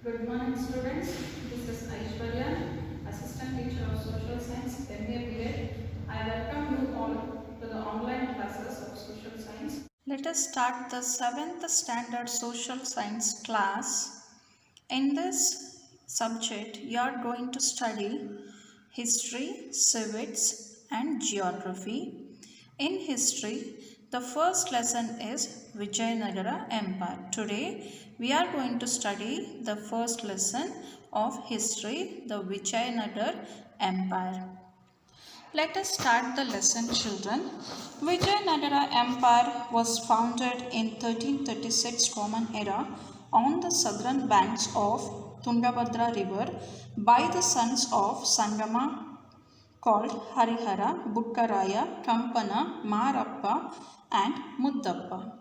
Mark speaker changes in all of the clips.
Speaker 1: Good morning students, this is Iyswarya, Assistant Teacher of Social Science, MA BEd. I welcome you all to the online classes of Social Science. Let us start the 7th Standard Social Science class. In this subject, you are going to study history, civics and geography. In history, the first lesson is Vijayanagara Empire. Today, we are going to study the first lesson of history, the Vijayanagara Empire. Let us start the lesson, children. Vijayanagara Empire was founded in 1336 Common Era on the southern banks of Tungabhadra river by the sons of Sangama called Harihara, Bukkaraya, Kampana, Marappa and Muddappa.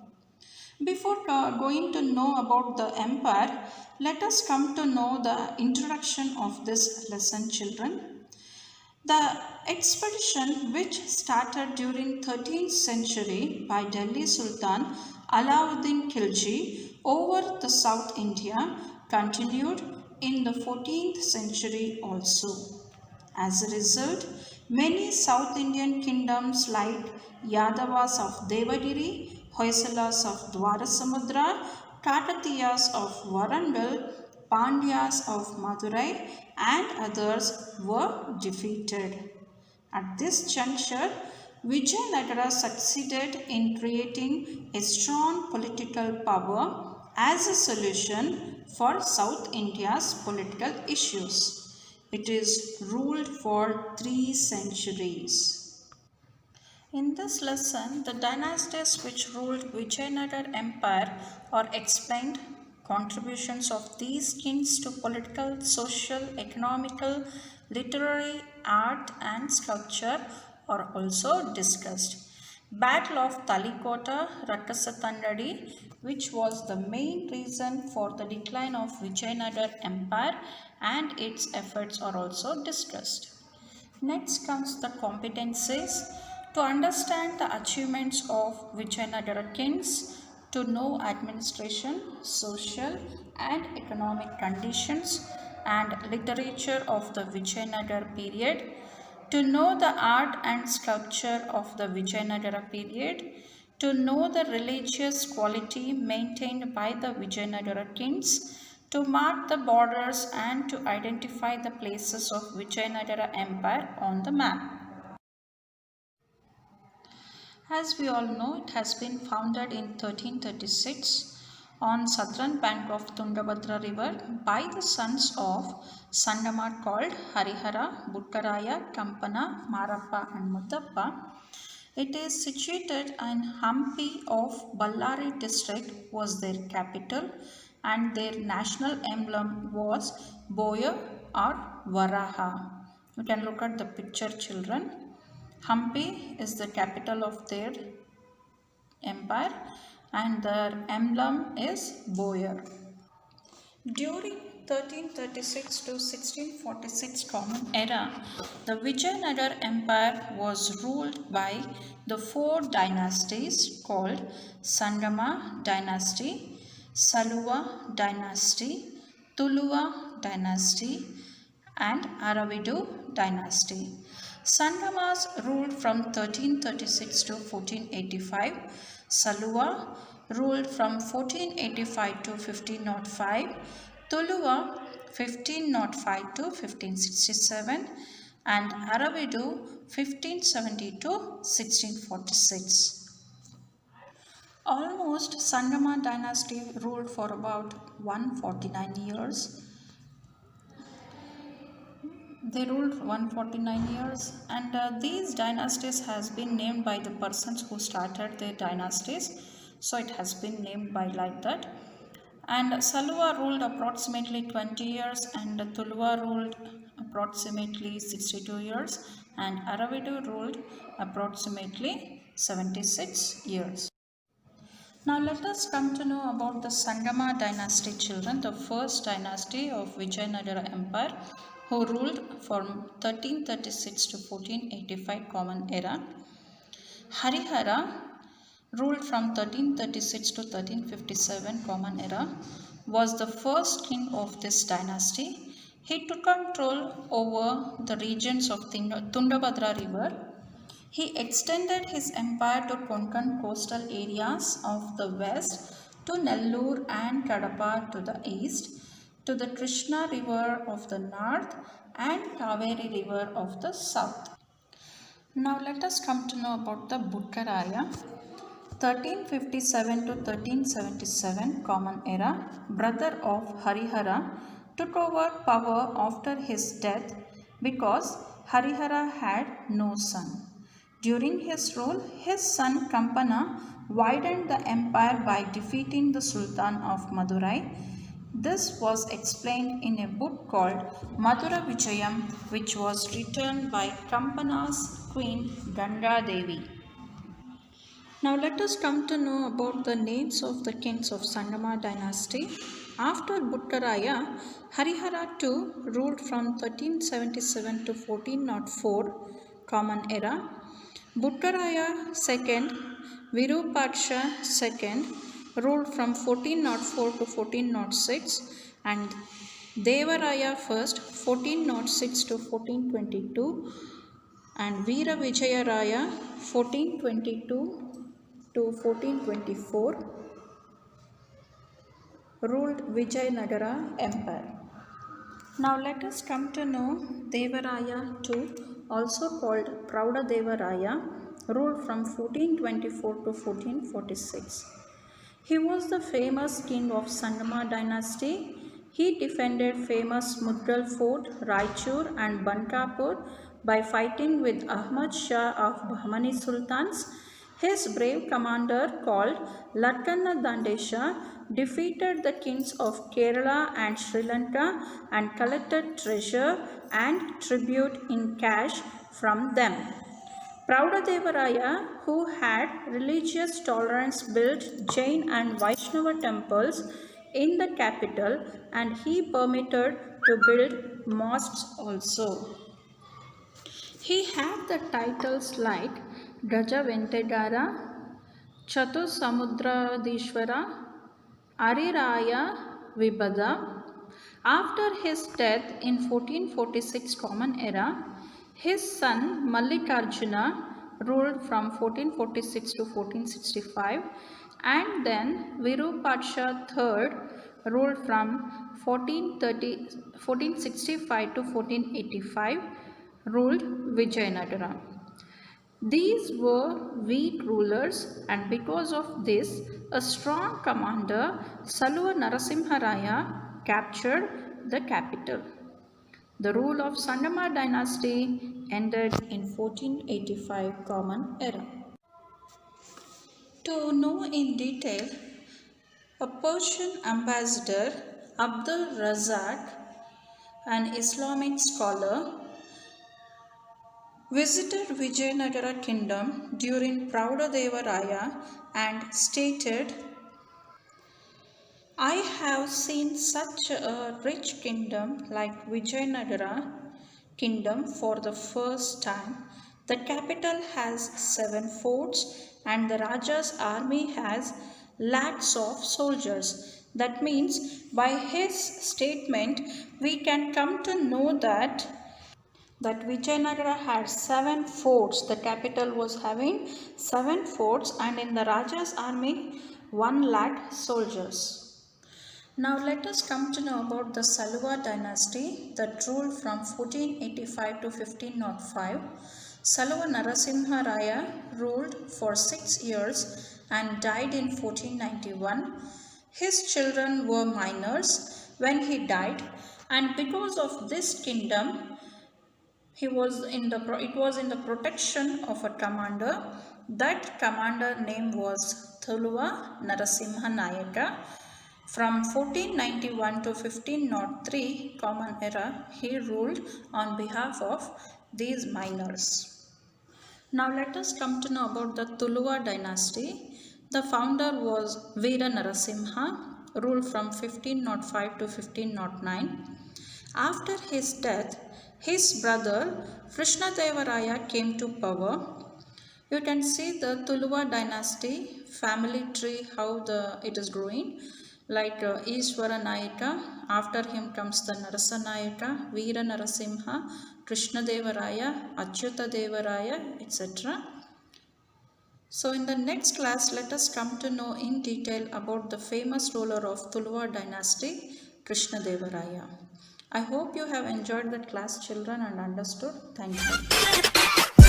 Speaker 1: Before going to know about the empire, let us come to know the introduction of this lesson, children. The expedition, which started during 13th century by Delhi Sultan Alauddin Khilji over the South India, continued in the 14th century also. As a result, many South Indian kingdoms like Yadavas of Devagiri, Hoysalas of Dwarasamudra, Kakatiyas of Warangal, Pandyas of Madurai and others were defeated. At this juncture, Vijayanagara succeeded in creating a strong political power as a solution for South India's political issues. It is ruled for 3 centuries. In this lesson, the dynasties which ruled Vijayanagara Empire are explained. Contributions of these kings to political, social, economical, literary, art and sculpture are also discussed. Battle of Talikota Rakasatandadi, which was the main reason for the decline of Vijayanagara Empire, and its efforts are also discussed. Next comes the competencies. To understand the achievements of Vijayanagara kings, to know administration, social and economic conditions and literature of the Vijayanagara period, to know the art and sculpture of the Vijayanagara period, to know the religious quality maintained by the Vijayanagara kings, to mark the borders and to identify the places of Vijayanagara Empire on the map. As we all know, it has been founded in 1336 on southern bank of Tungabhadra river by the sons of Sandamar called Harihara, Bukkaraya, Kampana, Marappa and Muddappa. It is situated in Hampi of Ballari district was their capital and their national emblem was Boya or Varaha. You can look at the picture, children. Hampi is the capital of their empire and their emblem is boar. During 1336 to 1646 Common Era, the Vijayanagara Empire was ruled by the 4 dynasties called Sangama dynasty, Saluva dynasty, Tuluva dynasty and Aravidu dynasty. Sangamas ruled from 1336 to 1485. Saluva ruled from 1485 to 1505. Tuluva 1505 to 1567 and Aravidu 1570 to 1646. Almost Sangama dynasty ruled for about 149 years. They ruled 149 years and these dynasties has been named by the persons who started their dynasties. So it has been named by like that. And Saluva ruled approximately 20 years and Tuluva ruled approximately 62 years and Aravidu ruled approximately 76 years. Now let us come to know about the Sangama dynasty, children, the first dynasty of Vijayanagara Empire, who ruled from 1336 to 1485 Common Era. Harihara ruled from 1336 to 1357 Common Era. was the first king of this dynasty. He took control over the regions of Tungabhadra river. He extended his empire to Konkan coastal areas of the west, to Nellore and Kadapa to the east, to the Krishna river of the north and Kaveri river of the south. Now let us come to know about the Buttaraya. 1357 to 1377 Common Era, brother of Harihara, took over power after his death because Harihara had no son. During his rule, his son Kampana widened the empire by defeating the Sultan of Madurai. This was explained in a book called Madura Vijayam, which was written by Kampana's queen Ganga Devi. Now let us come to know about the names of the kings of Sangama dynasty. After Buttaraya, Harihara II ruled from 1377 to 1404 Common Era. Buttaraya II, Virupaksha II ruled from 1404 to 1406 and Devaraya I 1406 to 1422 and Veera Vijayaraya 1422 to 1424 ruled Vijayanagara Empire. Now let us come to know Devaraya II, also called Prouda Devaraya, ruled from 1424 to 1446. He was the famous king of Sangama dynasty. He defended famous Mudgal fort, Raichur and Bankapur by fighting with Ahmad Shah of Bahmani Sultans. His brave commander called Latkanna Dandesha defeated the kings of Kerala and Sri Lanka and collected treasure and tribute in cash from them. Proudadevaraya, who had religious tolerance, built Jain and Vaishnava temples in the capital and he permitted to build mosques also. He had the titles like Gaja Ventegara, Chatu Samudradishwara, Ariraya Vibhada. After his death in 1446 Common Era, his son Mallikarjuna ruled from 1446 to 1465 and then Virupaksha III ruled from 1465 to 1485 ruled Vijayanagara. These were weak rulers and because of this, a strong commander, Saluva Narasimharaya, captured the capital. The rule of Sangama dynasty ended in 1485 Common Era. To know in detail, a Persian ambassador, Abdul Razak, an Islamic scholar, visited Vijayanagara kingdom during Proudadevaraya and stated, I have seen such a rich kingdom like Vijayanagara kingdom for the first time. The capital has 7 forts and the Raja's army has lakhs of soldiers. That means by his statement we can come to know that Vijayanagara had 7 forts. The capital was having 7 forts and in the Raja's army 1 lakh soldiers. Now let us come to know about the Saluva dynasty that ruled from 1485 to 1505. Saluva Narasimha Raya ruled for 6 years and died in 1491. His children were minors when he died and because of this kingdom it was in the protection of a commander. That commander name was Thuluva Narasimha Nayaka. From 1491 to 1503 Common Era, he ruled on behalf of these miners. Now let us come to know about the Tuluva dynasty. The founder was Veera Narasimha, ruled from 1505 to 1509. After his death, his brother Krishnadevaraya came to power. You can see the Tuluva dynasty family tree, how it is growing. like Iyswarya. After him comes the Narasanayaka, Veera Narasimha, Krishna Devaraya, Achyuta Devaraya, etc. So in the next class, let us come to know in detail about the famous ruler of Tuluva dynasty, Krishna Devaraya. I hope you have enjoyed that class, children, and understood. Thank you.